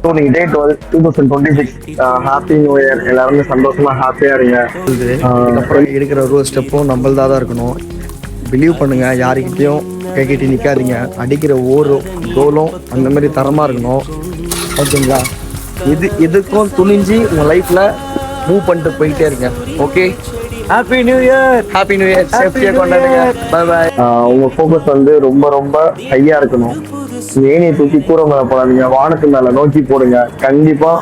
So நீங்கள் டே 12 2026 happy new year. எல்லாருமே சந்தோஷமா ஹாப்பியாக இருங்க. அப்புறம் எடுக்கிற ஒரு ஸ்டெப்பும் நம்மள்தான் தான் இருக்கணும். பிலீவ் பண்ணுங்க, யாருக்கிட்டையும் கைக்கிட்டி நிற்காதீங்க. அடிக்கிற ஒவ்வொரு கோலும் அந்த மாதிரி தரமாக இருக்கணும். ஓகேங்களா? எதுக்கும் துணிஞ்சு உங்கள் லைஃப்பில் மூவ் பண்ணிட்டு போயிட்டே இருங்க. Okay, happy new year. Happy new year. சேஃப்டியாக கொண்டாடுங்க. Bye bye. உங்கள் ஃபோக்கஸ் வந்து ரொம்ப ரொம்ப ஹையாக இருக்கணும். ஏனியை தூக்கி கூற மேலே போடாதீங்க, வானத்து மேலே நோக்கி போடுங்க. கண்டிப்பாக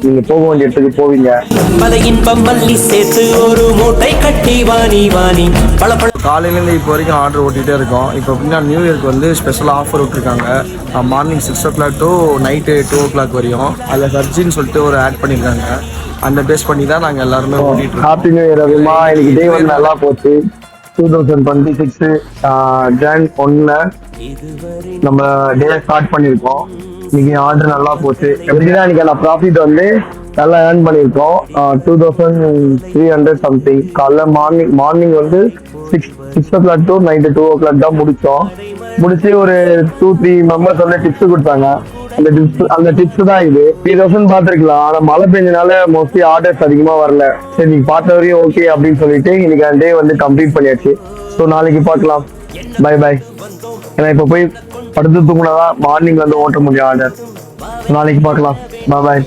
நீங்கள் போக வேண்டிய இடத்துக்கு போவீங்க. காலையிலேருந்து இப்போ வரைக்கும் ஆர்டர் ஓட்டிகிட்டே இருக்கோம். இப்போ எப்படின்னா நியூ இயர்க்கு வந்து ஸ்பெஷலாக ஆஃபர் விட்டுருக்காங்க. Morning 6 o'clock to night 2 o'clock வரையும். அதில் சர்ஜின்னு சொல்லிட்டு ஒரு ஆட் பண்ணியிருக்காங்க. அந்த பேஸ் பண்ணி தான் நாங்கள் எல்லாருமே ஓட்டிகிட்டு இருக்கோம். ஹாப்பி நியூ இயர் அதுமா. எனக்கு டே வந்து நல்லா போச்சு. 2026 Jan 1 நம்ம டே ஸ்டார்ட் பண்ணியிருக்கோம். இன்னைக்கு ஆர்டர் நல்லா போச்சு. எப்படின்னா இன்னைக்கு நான் ப்ராஃபிட் வந்து நல்லா ஏர்ன் பண்ணியிருக்கோம். 2300 சம்திங். காலைல மார்னிங் வந்து 6 o'clock டு நைட்டு 2 o'clock தான் முடிச்சு ஒரு 2-3 மெம்பர்ஸ் வந்து டிப்ஸ் கொடுத்தாங்க. அந்த டிப்ஸ் தான் இது. 3000 பார்த்துருக்கலாம். ஆனால் மழை பெஞ்சனால மோஸ்ட்லி ஆர்டர்ஸ் அதிகமாக வரல. சரி, நீங்க பார்த்த வரையும் ஓகே அப்படின்னு சொல்லிட்டு இன்னைக்கு அந்த டே வந்து கம்ப்ளீட் பண்ணியாச்சு. ஸோ நாளைக்கு பார்க்கலாம். Bye bye. ஏன்னா இப்போ போய் படுத்து தூங்கினாதான் மார்னிங் வந்து ஓட்ட முடியும் ஆர்டர். நாளைக்கு பார்க்கலாம். பாய் பாய்.